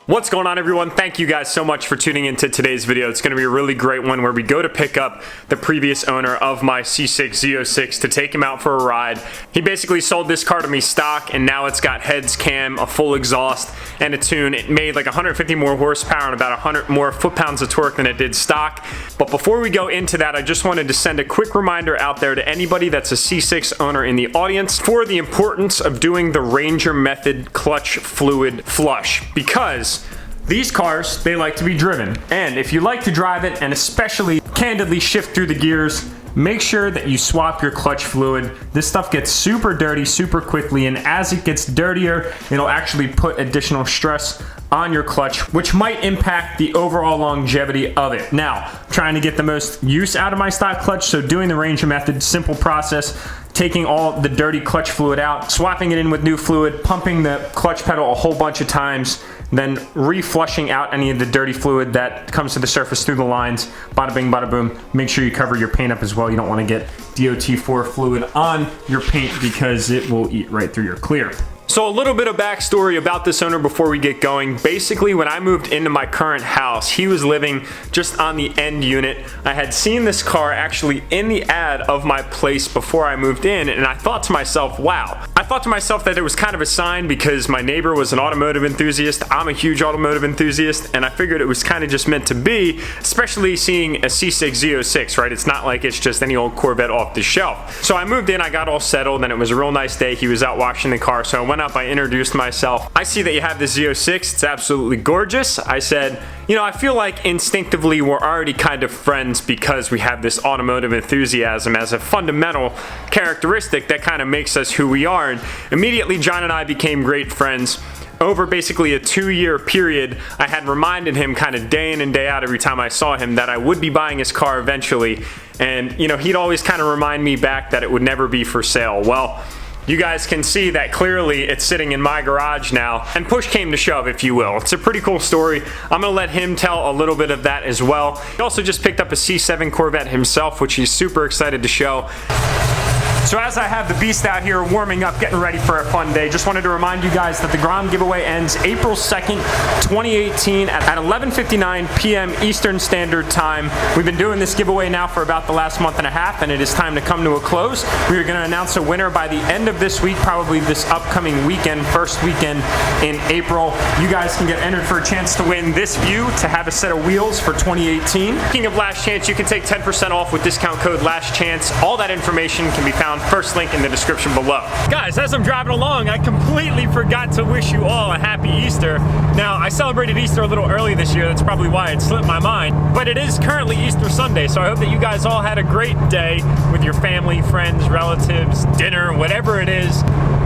What's going on, everyone? Thank you guys so much for tuning into today's video. It's going to be a really great one where we go to pick up the previous owner of my C6 Z06 to take him out for a ride. He basically sold this car to me stock, and now it's got heads, cam, a full exhaust, and a tune. It made like 150 more horsepower and about 100 more foot-pounds of torque than it did stock. But before we go into that, I just wanted to send a quick reminder out there to anybody that's a C6 owner in the audience for the importance of doing the Ranger method clutch fluid flush, because these cars, they like to be driven. And if you like to drive it and especially candidly shift through the gears, make sure that you swap your clutch fluid. This stuff gets super dirty super quickly, and as it gets dirtier, it'll actually put additional stress on your clutch, which might impact the overall longevity of it. Now, trying to get the most use out of my stock clutch, so doing the Ranger method, simple process, taking all the dirty clutch fluid out, swapping it in with new fluid, pumping the clutch pedal a whole bunch of times, then reflushing out any of the dirty fluid that comes to the surface through the lines. Bada bing, bada boom. Make sure you cover your paint up as well. You don't want to get DOT4 fluid on your paint because it will eat right through your clear. So a little bit of backstory about this owner before we get going. Basically, when I moved into my current house, he was living just on the end unit. I had seen this car actually in the ad of my place before I moved in, and I thought to myself, wow. I thought to myself that it was kind of a sign because my neighbor was an automotive enthusiast. I'm a huge automotive enthusiast, and I figured it was kind of just meant to be, especially seeing a C6 Z06, right? It's not like it's just any old Corvette off the shelf. So I moved in, I got all settled, and it was a real nice day. He was out washing the car, so I went up, I introduced myself. I see that you have the Z06, it's absolutely gorgeous. I said, you know, I feel like instinctively we're already kind of friends because we have this automotive enthusiasm as a fundamental characteristic that kind of makes us who we are. And immediately John and I became great friends. Over basically a 2-year period, I had reminded him kind of day in and day out every time I saw him that I would be buying his car eventually. And, you know, he'd always kind of remind me back that it would never be for sale. Well, you guys can see that clearly it's sitting in my garage now, and push came to shove, if you will. It's a pretty cool story. I'm gonna let him tell a little bit of that as well. He also just picked up a C7 Corvette himself, which he's super excited to show. So as I have the beast out here warming up, getting ready for a fun day, just wanted to remind you guys that the Grom giveaway ends April 2nd, 2018 at 11:59 p.m. Eastern Standard Time. We've been doing this giveaway now for about the last month and a half, and it is time to come to a close. We are going to announce a winner by the end of this week, probably this upcoming weekend, first weekend in April. You guys can get entered for a chance to win this View to have a set of wheels for 2018. Speaking of Last Chance, you can take 10% off with discount code Last Chance. All that information can be found first link in the description below. Guys, as I'm driving along, I completely forgot to wish you all a happy Easter. Now, I celebrated Easter a little early this year. That's probably why it slipped my mind. But it is currently Easter Sunday, so I hope that you guys all had a great day with your family, friends, relatives, dinner, whatever it is.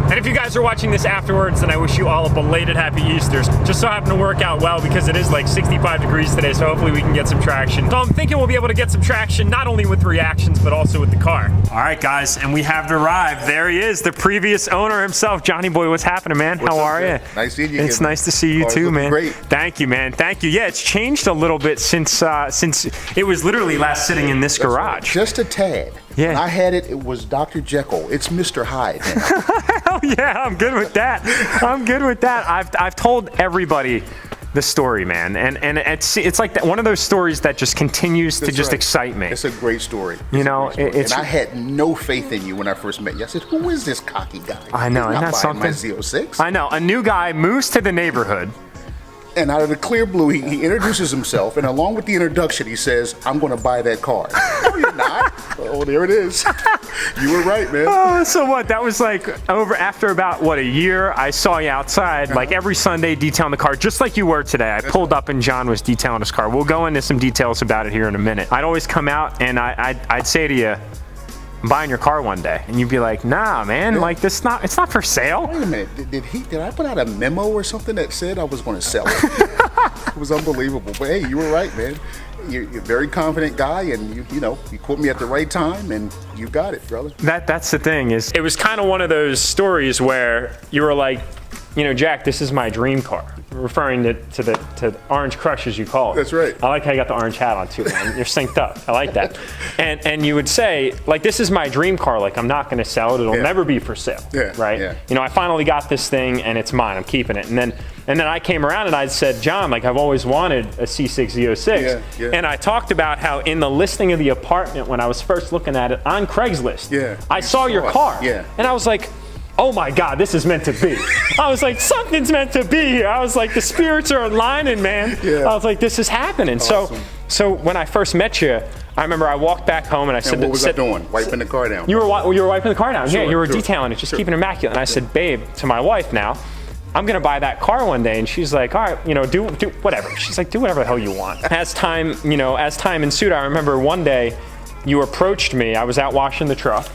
And if you guys are watching this afterwards, then I wish you all a belated happy Easter. Just so happened to work out well because it is like 65 degrees today, so hopefully we can get some traction. So I'm thinking we'll be able to get some traction, not only with reactions, but also with the car. All right, guys, and we have arrived. There he is, the previous owner himself. Johnny boy, what's happening, man? How are you? Nice seeing you. It's nice to see you too, man. Great. Thank you, man. Thank you. Yeah, it's changed a little bit since it was literally last sitting in this garage. Right. Just a tad. Yeah. When I had it, it was Dr. Jekyll. It's Mr. Hyde now. Hell yeah, I'm good with that. I'm good with that. I've told everybody the story, man, and it's like that, one of those stories that just continues to just excite me. It's a great story. You know, and I had no faith in you when I first met you. I said, "Who is this cocky guy?" I know, He's and that's something. My Z06. I know, a new guy moves to the neighborhood. And out of the clear blue, he introduces himself, and along with the introduction, he says, "I'm going to buy that car." No, you're not. Oh, there it is. You were right, man. Oh, so what? That was like after about, what, a year, I saw you outside, like every Sunday detailing the car, just like you were today. I pulled up and John was detailing his car. We'll go into some details about it here in a minute. I'd always come out and I'd say to you, "I'm buying your car one day," and you'd be like, "Nah, man, yeah. like it's not for sale." Wait a minute, did I put out a memo or something that said I was going to sell it? It was unbelievable. But hey, you were right, man. You're a very confident guy, and you know, you quote me at the right time, and you got it, brother. That's the thing, is it was kind of one of those stories where you were like, you know, Jack, this is my dream car. Referring to the Orange Crush, as you call it. That's right. I like how you got the orange hat on too, man. You're synced up. I like that. And you would say, like, this is my dream car. Like, I'm not going to sell it. It'll never be for sale. Yeah. Right. Yeah. You know, I finally got this thing, and it's mine. I'm keeping it. And then I came around and I said, John, like, I've always wanted a C6 Z06. Yeah, yeah. And I talked about how in the listing of the apartment when I was first looking at it on Craigslist, I saw your car. Yeah. And I was like, oh my God, this is meant to be. I was like, something's meant to be here. I was like, the spirits are aligning, man. Yeah. I was like, this is happening. Awesome. So when I first met you, I remember I walked back home and I said, what was I doing? Wiping the car down. You were wiping the car down. Sure, Yeah, you were sure, detailing it, just sure. keeping it immaculate. And I said, babe, to my wife now, I'm gonna buy that car one day. And she's like, all right, you know, do whatever. She's like, do whatever the hell you want. As time ensued, I remember one day you approached me. I was out washing the truck.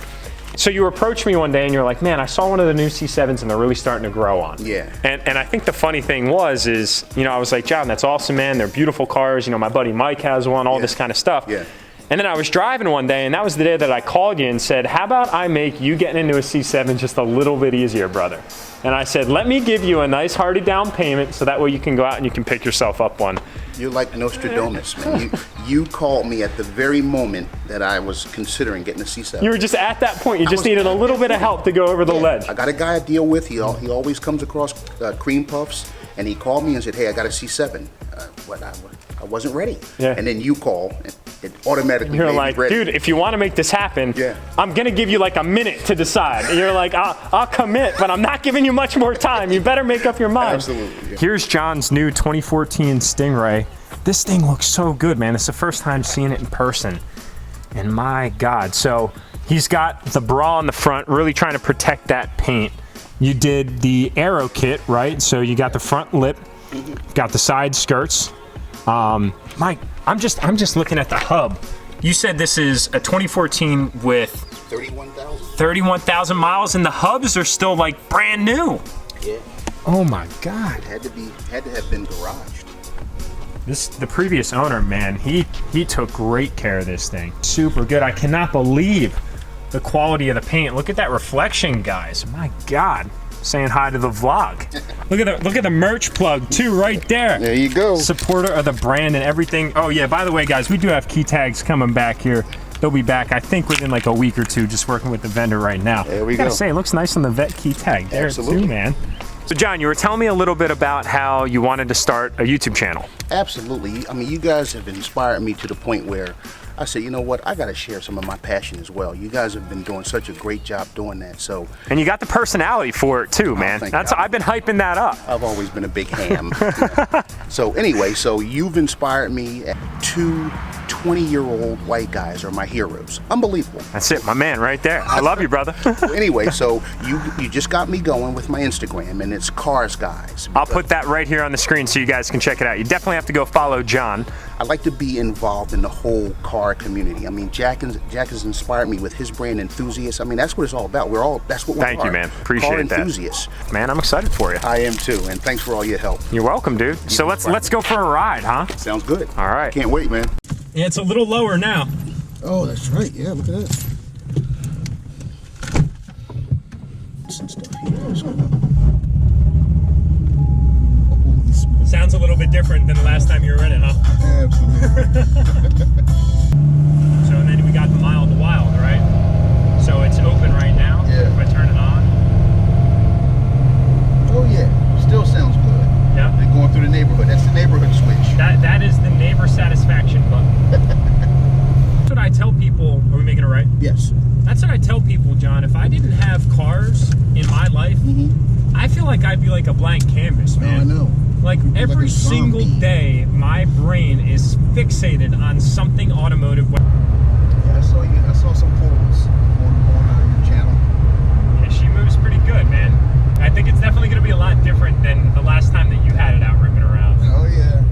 So you approached me one day and you're like, man, I saw one of the new C7s and they're really starting to grow on. Yeah. And I think the funny thing is, you know, I was like, John, that's awesome, man. They're beautiful cars. You know, my buddy Mike has one, all this kind of stuff. Yeah. And then I was driving one day, and that was the day that I called you and said, how about I make you getting into a C7 just a little bit easier, brother? And I said, let me give you a nice hearty down payment so that way you can go out and you can pick yourself up one. You're like Nostradamus, man. You called me at the very moment that I was considering getting a C7. You were just at that point. You just needed a little bit of help to go over the ledge. I got a guy I deal with. He always comes across cream puffs, and he called me and said, hey, I got a C7. But I wasn't ready. Yeah. And then you call, and it automatically You're made like, me ready. dude, if you want to make this happen, I'm going to give you like a minute to decide. And you're like, I'll commit, but I'm not giving you much more time. You better make up your mind. Absolutely. Yeah. Here's John's new 2014 Stingray. This thing looks so good, man. It's the first time seeing it in person. And my God. So he's got the bra on the front, really trying to protect that paint. You did the aero kit, right? So you got the front lip, got the side skirts. Mike, I'm just looking at the hub. You said this is a 2014 with 31,000 miles, and the hubs are still like brand new. Yeah. Oh my God. It had to have been garaged. The previous owner, man, he took great care of this thing. Super good. I cannot believe the quality of the paint. Look at that reflection, guys. My God. Saying hi to the vlog. Look at the merch plug too, right there. There you go. Supporter of the brand and everything. Oh yeah, by the way, guys, we do have key tags coming back here. They'll be back, I think, within like a week or two. Just working with the vendor right now. There we I gotta go. say, it looks nice on the vet key tag there too, man. So John, you were telling me a little bit about how you wanted to start a YouTube channel. Absolutely. I mean, you guys have inspired me to the point where I said, you know what, I got to share some of my passion as well. You guys have been doing such a great job doing that. So, and you got the personality for it too, man. I've been hyping that up. I've always been a big ham. So anyway, so you've inspired me. 2 20-year-old white guys are my heroes. Unbelievable. That's it, my man, right there. I love you, brother. Anyway, so you just got me going with my Instagram, and it's Cars Guys. I'll put that right here on the screen so you guys can check it out. You definitely have to go follow John. I like to be involved in the whole car community. I mean, Jack has inspired me with his brand Enthusiasts. I mean, that's what it's all about. That's what we are. Thank you, man. Appreciate car that. enthusiasts. Man, I'm excited for you. I am too, and thanks for all your help. You're welcome, dude. So let's go for a ride, huh? Sounds good. All right. Can't wait, man. Yeah, it's a little lower now. Oh, that's right. Yeah, look at that. Some stuff here. Sounds a little bit different than the last time you were in it, huh? Absolutely. So, and then we got the Mild to Wild, right? So it's open right now. Yeah. If I turn it on. Oh yeah, still sounds good. Yeah. They're going through the neighborhood. That's the neighborhood switch. That is the neighbor satisfaction button. That's what I tell people. Are we making it right? Yes. That's what I tell people, John. If I didn't have cars in my life, I feel like I'd be like a blank canvas, man. Oh, I know. Like every single day, my brain is fixated on something automotive. Yeah, I saw some photos on your channel. Yeah, she moves pretty good, man. I think it's definitely going to be a lot different than the last time that you had it out ripping around. Oh yeah.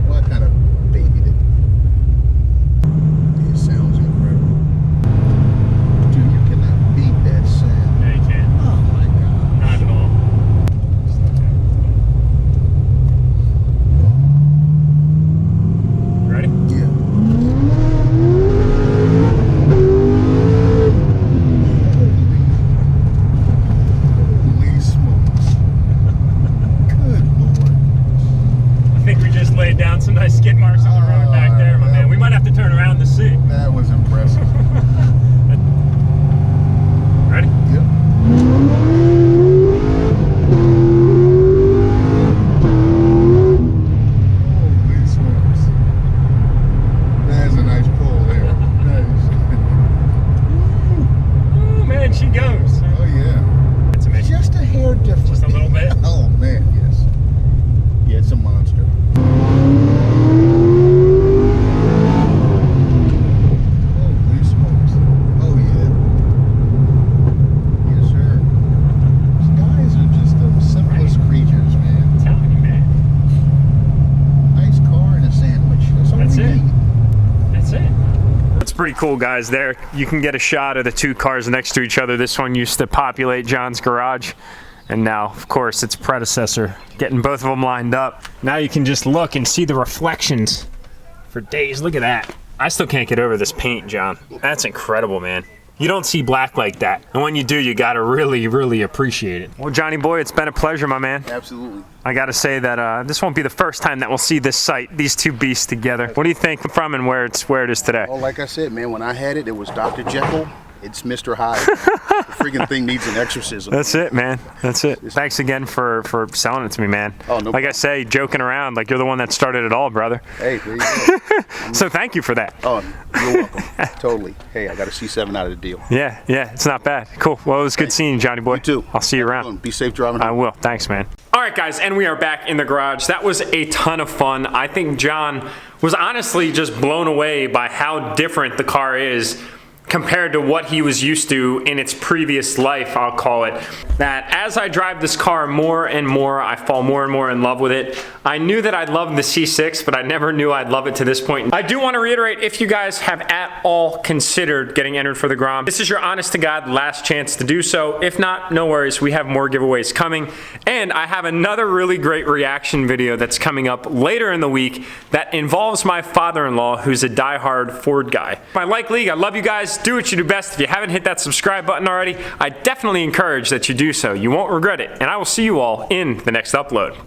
Well, I kind of babied it. It sounds incredible. Dude, you cannot beat that sound. No, you can't. Oh my God. Not at all. Ready? Yeah. pretty cool, guys. There, you can get a shot of the two cars next to each other. This one used to populate John's garage, and now, of course, its predecessor. Getting both of them lined up. Now you can just look and see the reflections for days. Look at that. I still can't get over this paint, John. That's incredible, man. You don't see black like that. And when you do, you gotta really, really appreciate it. Well, Johnny boy, it's been a pleasure, my man. Absolutely. I gotta say that this won't be the first time that we'll see this sight, these two beasts together. What do you think from and where it is today? Well, like I said, man, when I had it, it was Dr. Jekyll. It's Mr. Hyde. The freaking thing needs an exorcism. That's it, man. That's it. Thanks again for selling it to me, man. Oh, no Like problem. I say, joking around, like you're the one that started it all, brother. Hey, there you go. So thank you for that. Oh, you're welcome. Totally. Hey, I got a C7 out of the deal. Yeah, it's not bad. Cool. Well, it was good seeing you, Johnny boy. You too. I'll see you around. Be safe driving. I will. Thanks, man. All right, guys, and we are back in the garage. That was a ton of fun. I think John was honestly just blown away by how different the car is compared to what he was used to in its previous life, I'll call it. That as I drive this car more and more, I fall more and more in love with it. I knew that I'd love the C6, but I never knew I'd love it to this point. I do want to reiterate, if you guys have at all considered getting entered for the Grom, this is your honest to God last chance to do so. If not, no worries, we have more giveaways coming. And I have another really great reaction video that's coming up later in the week that involves my father-in-law, who's a diehard Ford guy. My like league, I love you guys. Do what you do best. If you haven't hit that subscribe button already, I definitely encourage that you do so. You won't regret it. And I will see you all in the next upload.